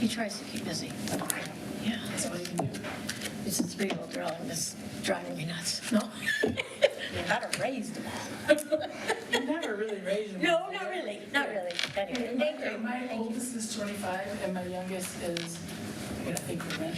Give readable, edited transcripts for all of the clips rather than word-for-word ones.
He tries to keep busy. Yeah. That's all you can do. It's a 3-year-old girl and it's driving me nuts. No. You gotta raise them. You never really raised them. No, not really, not really. Anyway, thank you. My Thank you. oldest is 25 and my youngest is, I think we're in.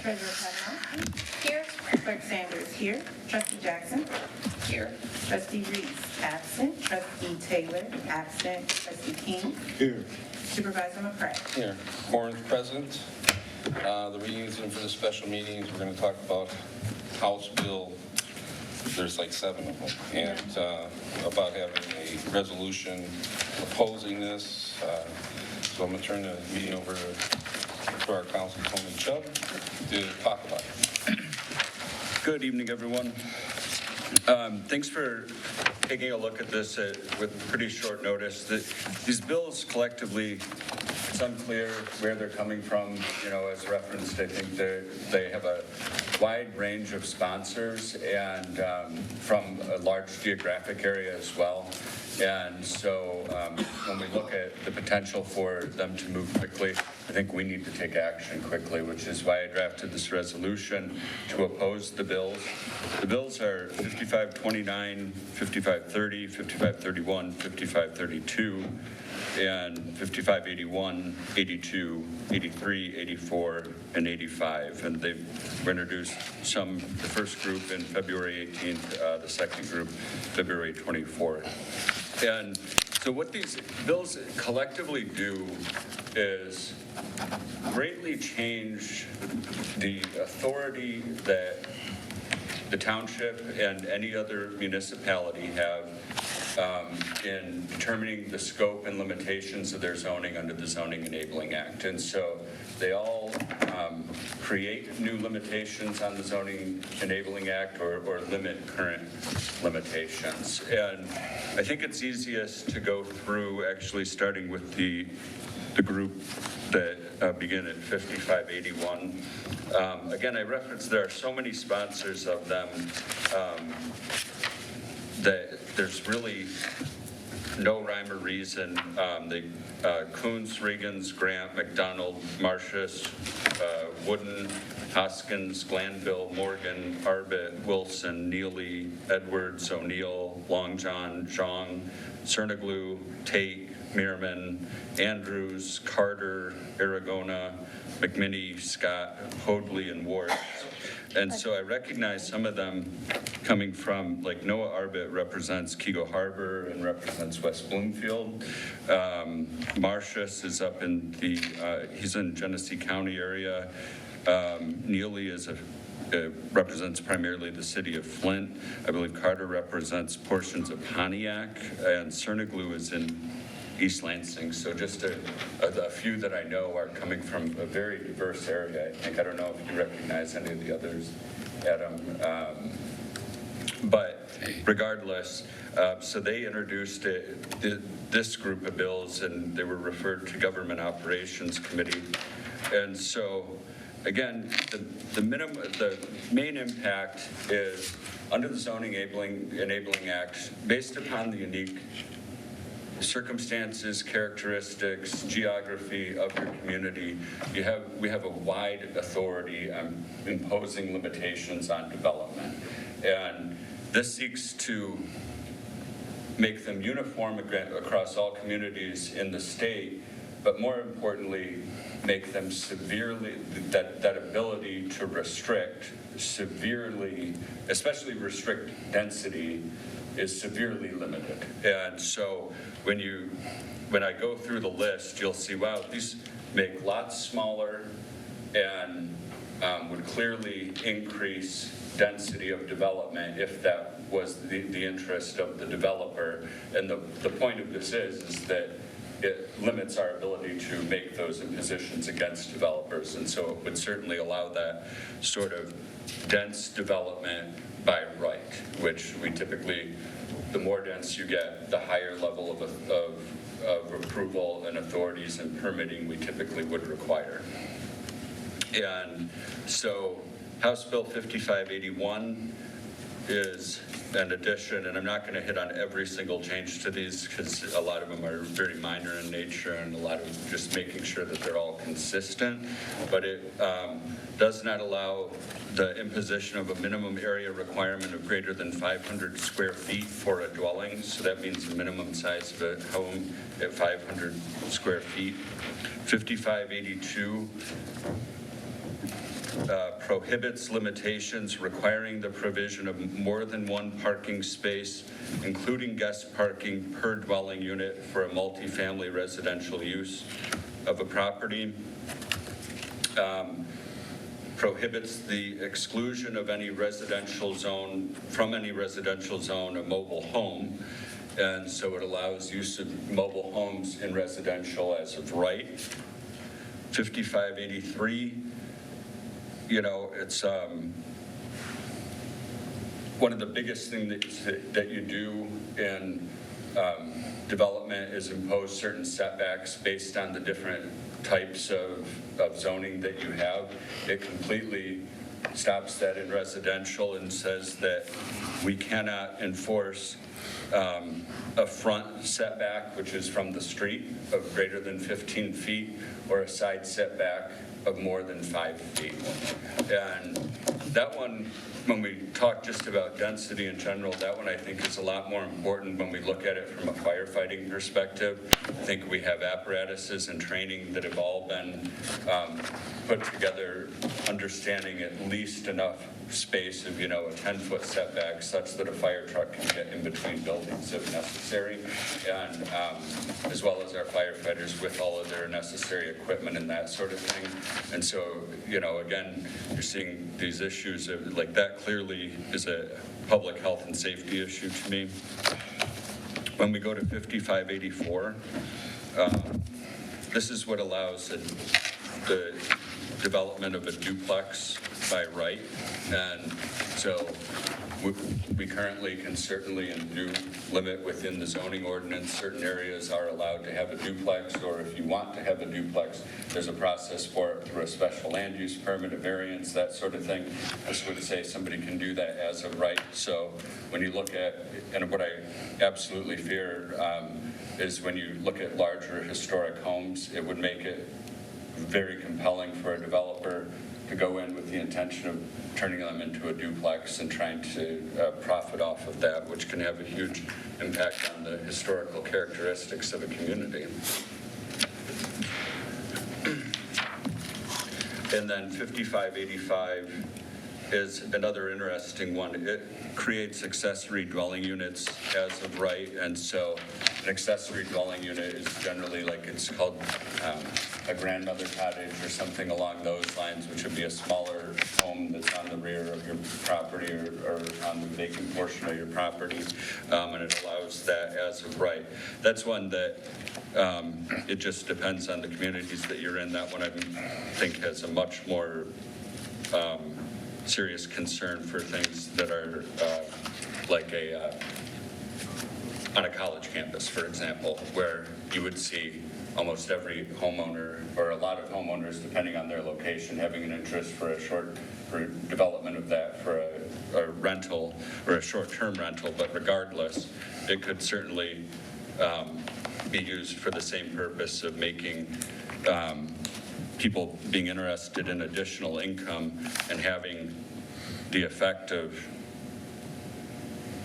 Treasurer Cardinal. Here. Clerk Sanders here. Trustee Jackson. Here. Trustee Reese, absent. Trustee Taylor, absent. Trustee King. Here. Supervisor McCray. Here, quorum's present. The readings in for the special meetings, we're going to talk about House Bill, there's like 7 of them, and about having a resolution opposing this. So I'm going to turn the meeting over to to our council, Tony Chubb, to talk about it. Good evening, everyone. Thanks for taking a look at this with pretty short notice. These bills collectively, it's unclear where they're coming from. You know, as referenced, I think they have a wide range of sponsors and from a large geographic area as well. And so when we look at the potential for them to move quickly, I think we need to take action quickly, which is why I drafted this resolution to oppose the bills. The bills are 5529, 5530, 5531, 5532, and 5581, 82, 83, 84, and 85. And they've introduced the first group in February 18th, the second group February 24th. And so what these bills collectively do is greatly change the authority that the township and any other municipality have in determining the scope and limitations of their zoning under the Zoning Enabling Act. And so they all create new limitations on the Zoning Enabling Act or limit current limitations. And I think it's easiest to go through actually starting with the group that begin at 5581. Again, I referenced there are so many sponsors of them that there's really no rhyme or reason. Coons, Regans, Grant, McDonald, Marcius, Wooden, Hoskins, Glanville, Morgan, Arbit, Wilson, Neely, Edwards, O'Neill, Long John, Zhang, Cerniglu, Tate, Meerman, Andrews, Carter, Aragona, McMinney, Scott, Hoadley, and Ward. And so I recognize some of them coming from, like Noah Arbit represents Kego Harbor and represents West Bloomfield. Marcius is up in he's in Genesee County area. Neely represents primarily the city of Flint. I believe Carter represents portions of Pontiac, and Cerniglu is in East Lansing. So just a few that I know are coming from a very diverse area. I don't know if you recognize any of the others, Adam. But regardless, so they introduced this group of bills, and they were referred to Government Operations Committee. And so, again, the main impact is under the Zoning Enabling Act, based upon the unique circumstances, characteristics, geography of your community, we have a wide authority on imposing limitations on development. And this seeks to make them uniform across all communities in the state, but more importantly, make them severely, that ability to restrict severely, especially restrict density, is severely limited. And so when I go through the list, you'll see, wow, these make lots smaller and would clearly increase density of development if that was the interest of the developer. And the point of this is that it limits our ability to make those impositions against developers. And so it would certainly allow that sort of dense development by right, which we typically, the more dense you get, the higher level of approval and authorities and permitting we typically would require. And so House Bill 5581 is an addition, and I'm not going to hit on every single change to these because a lot of them are very minor in nature and a lot of just making sure that they're all consistent, but it does not allow the imposition of a minimum area requirement of greater than 500 square feet for a dwelling. So that means the minimum size of a home at 500 square feet. 5582 prohibits limitations requiring the provision of more than one parking space, including guest parking per dwelling unit for a multifamily residential use of a property. Prohibits the exclusion of any residential zone, from any residential zone, a mobile home. And so it allows use of mobile homes in residential as of right. 5583, you know, it's one of the biggest things that you do in development is impose certain setbacks based on the different types of zoning that you have. It completely stops that in residential and says that we cannot enforce a front setback, which is from the street, of greater than 15 feet, or a side setback of more than 5 feet. And that one, when we talk just about density in general, that one I think is a lot more important when we look at it from a firefighting perspective. I think we have apparatuses and training that have all been put together, understanding at least enough space of, you know, a 10-foot setback such that a fire truck can get in between buildings if necessary, and as well as our firefighters with all of their necessary equipment and that sort of thing. And so, you know, again, you're seeing these issues of, like, that clearly is a public health and safety issue to me. When we go to 5584, this is what allows the development of a duplex by right. And so we currently can certainly and do limit within the zoning ordinance. Certain areas are allowed to have a duplex, or if you want to have a duplex, there's a process for it through a special land use permit, a variance, that sort of thing. This would say somebody can do that as of right. So when you look at, and what I absolutely fear is when you look at larger historic homes, it would make it very compelling for a developer to go in with the intention of turning them into a duplex and trying to profit off of that, which can have a huge impact on the historical characteristics of a community. And then 5585 is another interesting one. It creates accessory dwelling units as of right, and so an accessory dwelling unit is generally, like, it's called a grandmother cottage or something along those lines, which would be a smaller home that's on the rear of your property or on the vacant portion of your property, and it allows that as of right. That's one that it just depends on the communities that you're in. That one I think has a much more serious concern for things that are like on a college campus, for example, where you would see almost every homeowner, or a lot of homeowners, depending on their location, having an interest for development of that for a rental or a short-term rental. But regardless, it could certainly be used for the same purpose of making people being interested in additional income and having the effect of,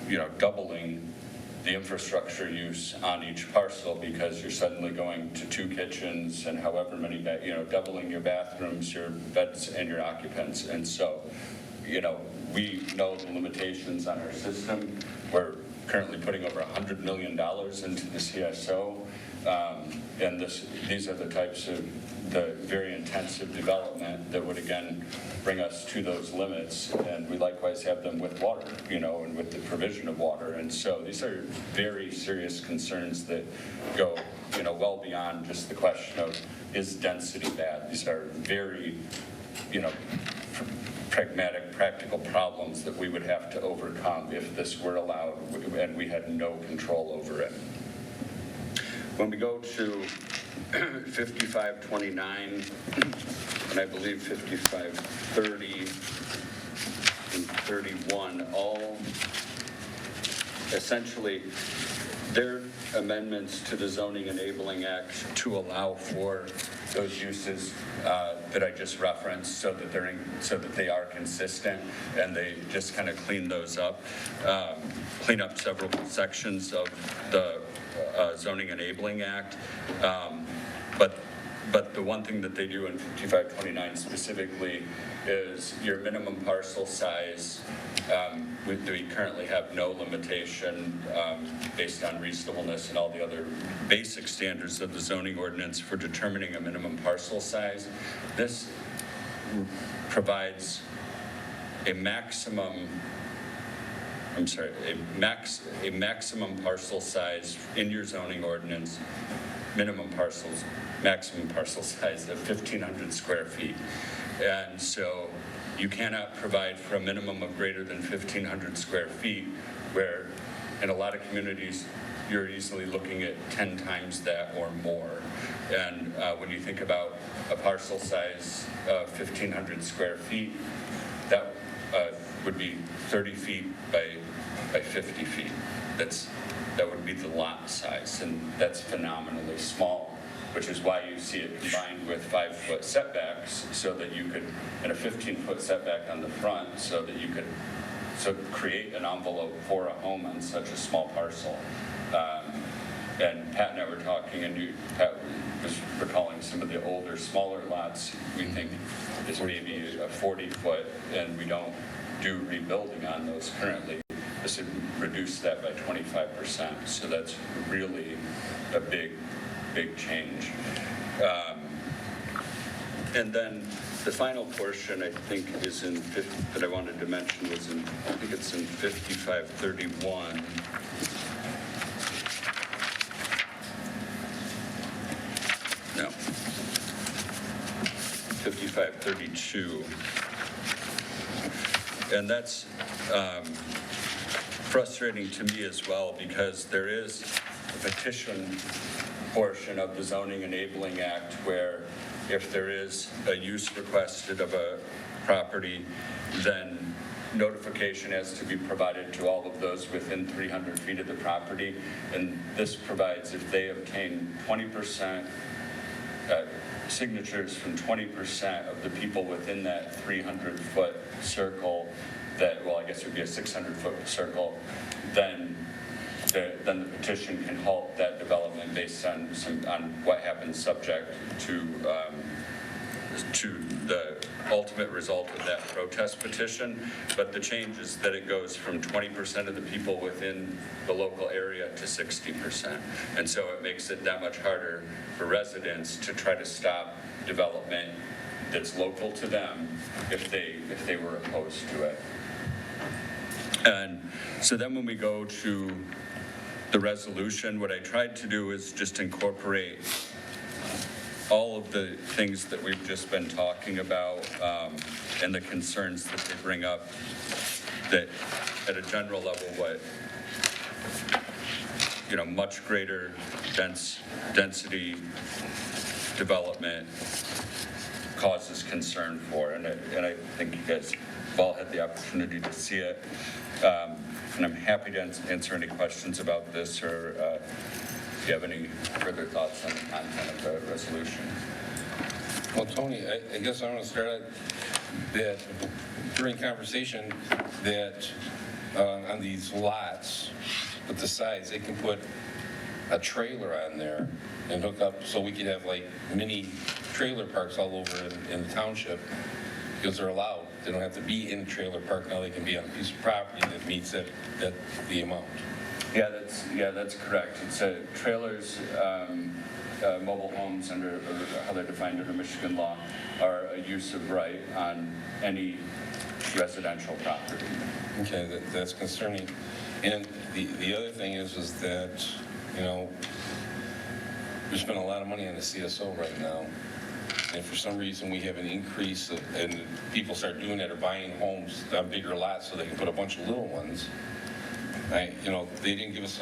you know, doubling the infrastructure use on each parcel, because you're suddenly going to 2 kitchens and however many, you know, doubling your bathrooms, your beds, and your occupants. And so, you know, we know the limitations on our system. We're currently putting over $100 million into the CSO, and these are the types of the very intensive development that would again bring us to those limits, and we likewise have them with water, you know, and with the provision of water. And so these are very serious concerns that go, you know, well beyond just the question of, is density bad? These are very, you know, pragmatic, practical problems that we would have to overcome if this were allowed and we had no control over it. When we go to 5529, and I believe 5530 and 31, all essentially they're amendments to the Zoning Enabling Act to allow for those uses that I just referenced, so that they are consistent, and they just kind of clean those up, clean up several sections of the Zoning Enabling Act. But the one thing that they do in 5529 specifically is your minimum parcel size. We currently have no limitation based on reasonableness and all the other basic standards of the zoning ordinance for determining a minimum parcel size. This provides a maximum parcel size in your zoning ordinance minimum parcels, maximum parcel size of 1,500 square feet. And so you cannot provide for a minimum of greater than 1,500 square feet, where in a lot of communities, you're easily looking at 10 times that or more. And when you think about a parcel size of 1,500 square feet, that would be 30 feet by 50 feet. That would be the lot size, and that's phenomenally small, which is why you see it combined with 5-foot setbacks, so that you could, and a 15-foot setback on the front, so that you could create an envelope for a home on such a small parcel. And Pat and I were talking, and Pat was recalling some of the older, smaller lots we think is maybe a 40-foot, and we don't do rebuilding on those currently. This would reduce that by 25%, so that's really a big change. And then the final portion, I think, is that I wanted to mention was I think it's in 5531. No. 5532. And that's frustrating to me as well, because there is a petition portion of the Zoning Enabling Act where if there is a use requested of a property, then notification has to be provided to all of those within 300 feet of the property. And this provides, if they obtain 20% signatures from 20% of the people within that 300-foot circle, that, well, I guess it would be a 600-foot circle, then the petition can halt that development based on what happens, subject to the ultimate result of that protest petition. But the change is that it goes from 20% of the people within the local area to 60%. And so it makes it that much harder for residents to try to stop development that's local to them if they were opposed to it. And so then when we go to the resolution, what I tried to do is just incorporate all of the things that we've just been talking about and the concerns that they bring up, that at a general level, much greater density development causes concern for. And I think you guys have all had the opportunity to see it. And I'm happy to answer any questions about this, or if you have any further thoughts on the content of the resolution. Well, Tony, I guess I want to start out that during conversation that on these lots with the sides, they can put a trailer on there and hook up, so we could have like mini trailer parks all over in the township, because they're allowed. They don't have to be in a trailer park now. They can be on a piece of property that meets the amount. Yeah, that's correct. It's trailers, mobile homes under how they're defined under Michigan law are a use of right on any residential property. Okay, that's concerning. And the other thing is that, we spend a lot of money on the CSO right now. And for some reason, we have an increase and people start doing that, or buying homes on bigger lots so they can put a bunch of little ones. They didn't give us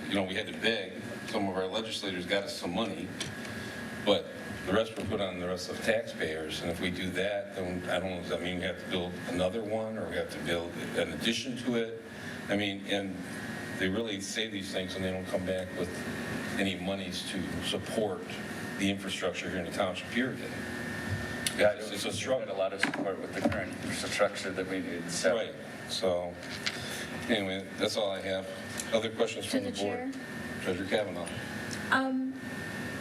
we had to beg. Some of our legislators got us some money, but the rest were put on the rest of taxpayers. And if we do that, then I don't know, does that mean we have to build another one, or we have to build an addition to it? And they really say these things and they don't come back with any monies to support the infrastructure here in the township, period. Yeah, It's a we struggle. had a lot of support with the current infrastructure that we need. So. Right, so, anyway, that's all I have. Other questions from the To the board? chair. Treasurer Kavanaugh.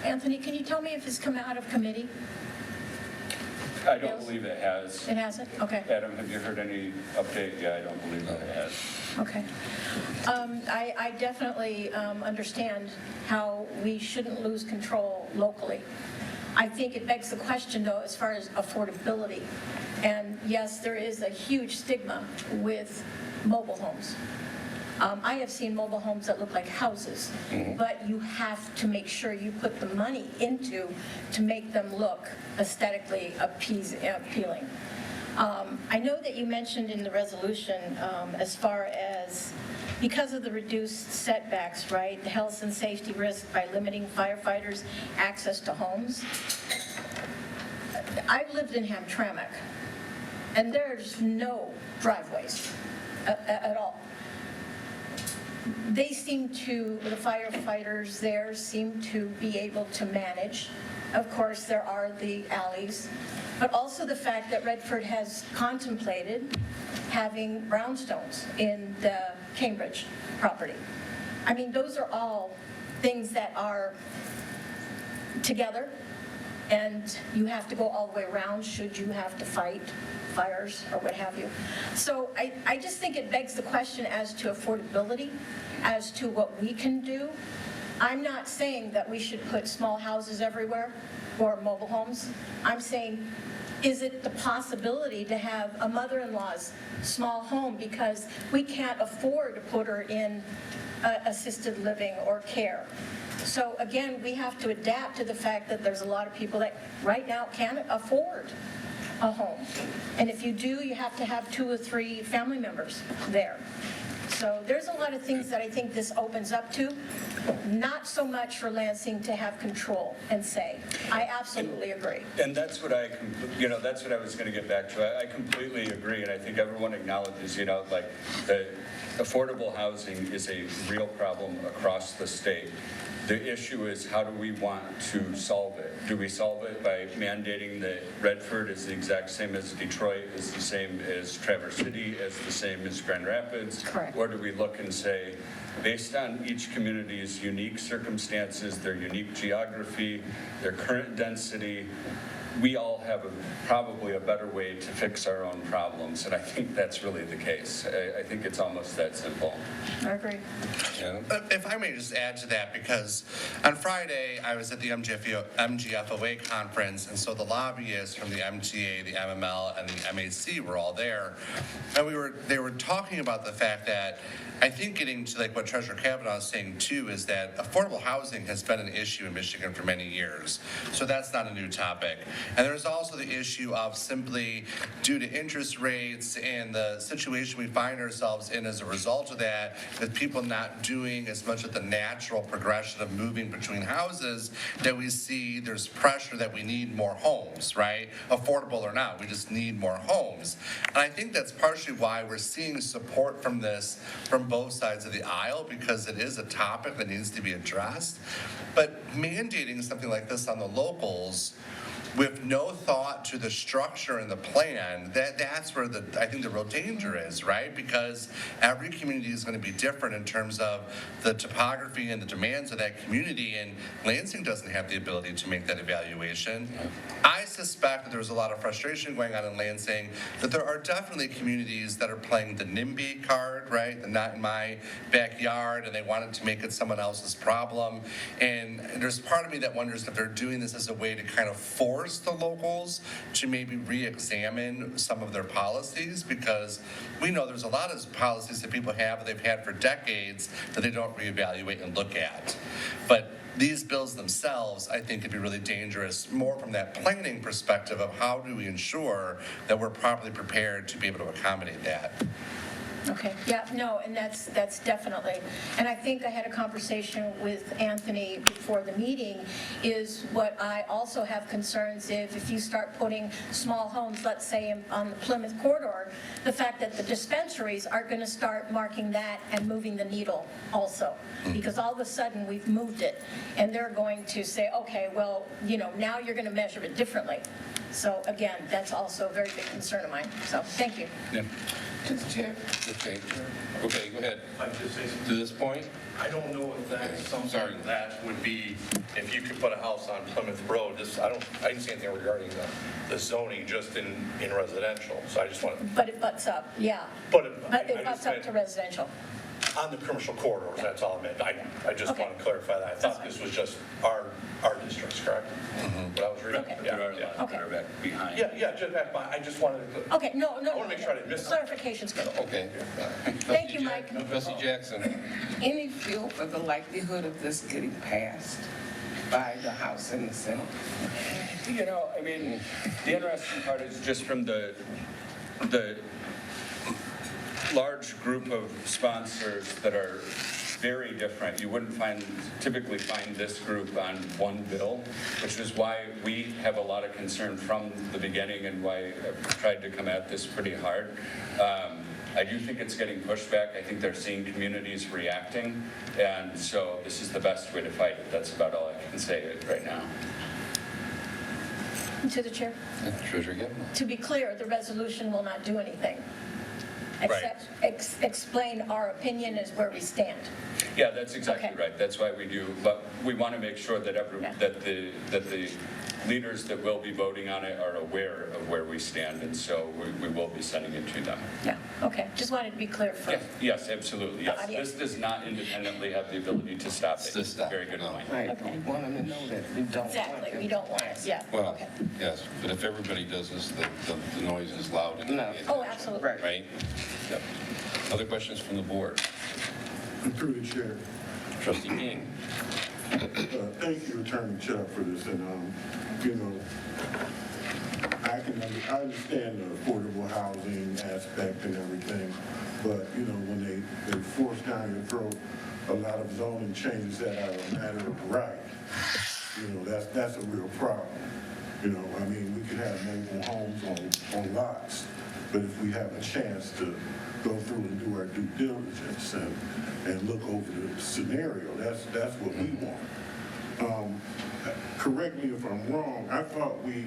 Anthony, can you tell me if it's come out of committee? I don't Yes. believe it has. It hasn't? Okay. Adam, have you heard any update? Yeah, I don't believe that it has. Okay. I definitely understand how we shouldn't lose control locally. I think it begs the question, though, as far as affordability. And yes, there is a huge stigma with mobile homes. I have seen mobile homes that look like houses, but you have to make sure you put the money into to make them look aesthetically appealing. I know that you mentioned in the resolution as far as because of the reduced setbacks, right, the health and safety risk by limiting firefighters' access to homes. I've lived in Hamtramck, and there's no driveways at all. They seem to, the firefighters there seem to be able to manage. Of course, there are the alleys, but also the fact that Redford has contemplated having brownstones in the Cambridge property. I mean, those are all things that are together, and you have to go all the way around should you have to fight fires or what have you. So I just think it begs the question as to affordability, as to what we can do. I'm not saying that we should put small houses everywhere or mobile homes. I'm saying, is it the possibility to have a mother-in-law's small home because we can't afford to put her in assisted living or care? So again, we have to adapt to the fact that there's a lot of people that right now can't afford a home. And if you do, you have to have 2 or 3 family members there. So there's a lot of things that I think this opens up to, not so much for Lansing to have control and say. I absolutely agree. And that's what that's what I was going to get back to. I completely agree, and I think everyone acknowledges, like the affordable housing is a real problem across the state. The issue is, how do we want to solve it? Do we solve it by mandating that Redford is the exact same as Detroit, is the same as Traverse City, is the same as Grand Rapids? Correct. Or do we look and say, based on each community's unique circumstances, their unique geography, their current density, we all have probably a better way to fix our own problems, and I think that's really the case. I think it's almost that simple. I agree. Yeah. If I may just add to that, because on Friday, I was at the MGFOA conference, and so the lobbyists from the MTA, the MML, and the MAC were all there, and they were talking about the fact that I think getting to like what Treasurer Kavanaugh is saying too is that affordable housing has been an issue in Michigan for many years, so that's not a new topic. And there's also the issue of simply due to interest rates and the situation we find ourselves in as a result of that, with people not doing as much of the natural progression of moving between houses, that we see there's pressure that we need more homes, right? Affordable or not, we just need more homes. And I think that's partially why we're seeing support from this from both sides of the aisle, because it is a topic that needs to be addressed. But mandating something like this on the locals with no thought to the structure and the plan, that's where I think the real danger is, right? Because every community is going to be different in terms of the topography and the demands of that community, and Lansing doesn't have the ability to make that evaluation. I suspect that there's a lot of frustration going on in Lansing, that there are definitely communities that are playing the NIMBY card, right? The not in my backyard, and they wanted to make it someone else's problem. And there's part of me that wonders if they're doing this as a way to kind of force the locals to maybe re-examine some of their policies, because we know there's a lot of policies that people have that they've had for decades that they don't reevaluate and look at. But these bills themselves, I think, could be really dangerous, more from that planning perspective of how do we ensure that we're properly prepared to be able to accommodate that. Okay, yeah, no, and that's definitely, and I think I had a conversation with Anthony before the meeting, is what I also have concerns if you start putting small homes, let's say on the Plymouth corridor, the fact that the dispensaries are going to start marking that and moving the needle also, because all of a sudden we've moved it, and they're going to say, okay, well, now you're going to measure it differently. So again, that's also a very big concern of mine, so thank you. Yeah. Okay, go ahead. If I could just say something. To this point? I don't know if that's Sorry. something that would be, if you could put a house on Plymouth Road, I didn't see anything regarding the zoning just in residential, so I just want to. But it butts up, yeah. But But it butts up to residential. on the commercial corridors, that's all I meant. I just Okay. want to clarify that. I thought this was just our districts, correct? What I was reading? Okay. There are a Yeah, lot yeah. that are back behind. Yeah, just back by, I just wanted to, Okay, no. I wanna make sure I didn't miss something. Clarification's good. Okay. Thank you, Mike. Trustee Jackson. Any feel for the likelihood of this getting passed by the House and the Senate? You know, I mean, the interesting part is just from the large group of sponsors that are very different. You wouldn't typically find this group on one bill, which is why we have a lot of concern from the beginning and why I've tried to come at this pretty hard. I do think it's getting pushed back. I think they're seeing communities reacting, and so this is the best way to fight it. That's about all I can say right now. To the chair. Treasurer Kavanaugh. To be clear, the resolution will not do anything. Right. Except explain our opinion as where we stand. Yeah, that's exactly Okay. right. That's why we do, but we want to make sure that Yeah. that the leaders that will be voting on it are aware of where we stand, and so we will be sending it to them. Yeah, okay. Just wanted to be clear for, Yes, absolutely, yes. Audience. This does not independently have the ability to stop it. To stop. Very good No. point. Right, Okay. we want them to know that we don't want exactly, them we to don't want it, pass. yeah, Well, okay. yes, but if everybody does this, the noise is loud. and- No. Oh, absolutely. Right. Right? Yep. Other questions from the board? Through the chair. Trustee King. Thank you, Attorney Chuck, for this, and, you know, I understand the affordable housing aspect and everything, but, you know, when they force down your throat a lot of zoning changes that are a matter of right, you know, that's a real problem. You know, I mean, we can have mobile homes on lots, but if we have a chance to go through and do our due diligence and look over the scenario, that's what we want. Correct me if I'm wrong, I thought we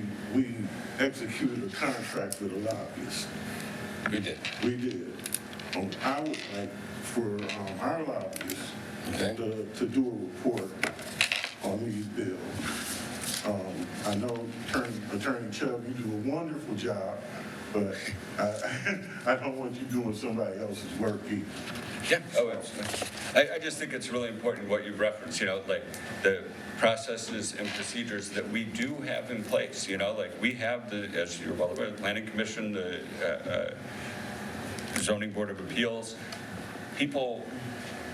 executed a contract with a lobbyist. We did. We did. I would like for our lobbyists Okay. to do a report on these bills. I know Attorney Chubb, you do a wonderful job, but I don't want you doing somebody else's work either. Yeah, oh, absolutely. I just think it's really important what you've referenced, you know, like the processes and procedures that we do have in place, you know, like we have as you're well aware, the Planning Commission, the Zoning Board of Appeals. People,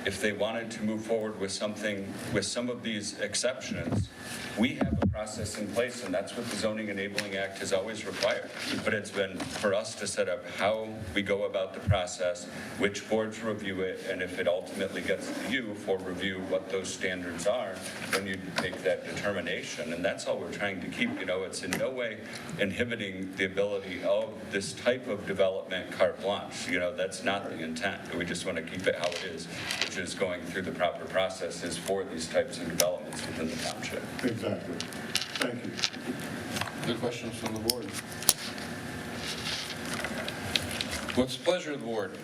if they wanted to move forward with something, with some of these exceptions, we have a process in place, and that's what the Zoning Enabling Act has always required. But it's been for us to set up how we go about the process, which boards review it, and if it ultimately gets to you for review, what those standards are, then you make that determination. And that's all we're trying to keep, you know, it's in no way inhibiting the ability of this type of development carte blanche. You know, that's not the intent. We just want to keep it how it is, which is going through the proper processes for these types of developments within the township. Exactly. Thank you. Other questions from the board? What's the pleasure of the board?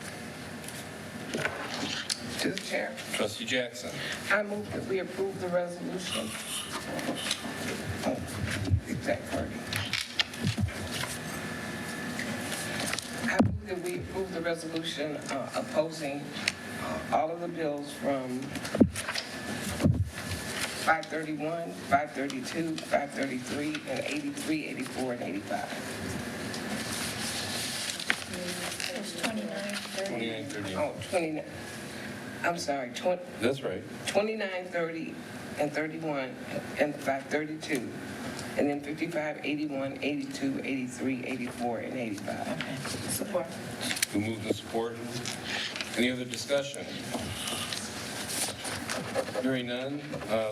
To the chair, Trustee Jackson. I move that we approve the resolution. Oh, exact wording. I move that we approve the resolution opposing all of the bills from 531, 532, 533, and 83, 84, and 85. There's 29, 30. 29, 30. Oh, 29, I'm sorry, That's right. 29, 30, and 31, and 532, and then 55, 81, 82, 83, 84, and 85. Support. Who moved and support? Any other discussion? Hearing none,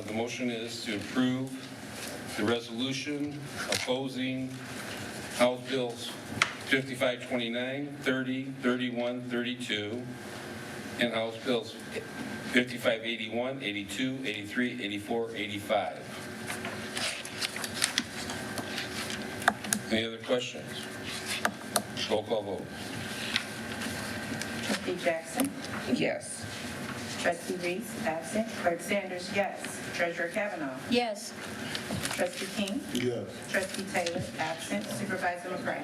the motion is to approve the resolution opposing House Bills 5529, 30, 31, 32, and House Bills 5581, 82, 83, 84, 85. Any other questions? Roll call vote. Trustee Jackson? Yes. Trustee Reese, absent. Clerk Sanders, yes. Treasurer Kavanaugh? Yes, Trustee King? Yes. Trustee Taylor, absent. Supervisor McCray?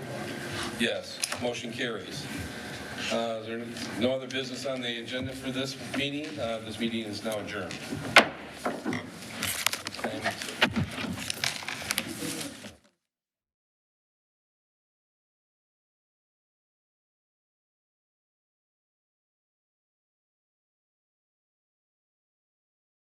Yes, motion carries. Is there no other business on the agenda for this meeting? This meeting is now adjourned.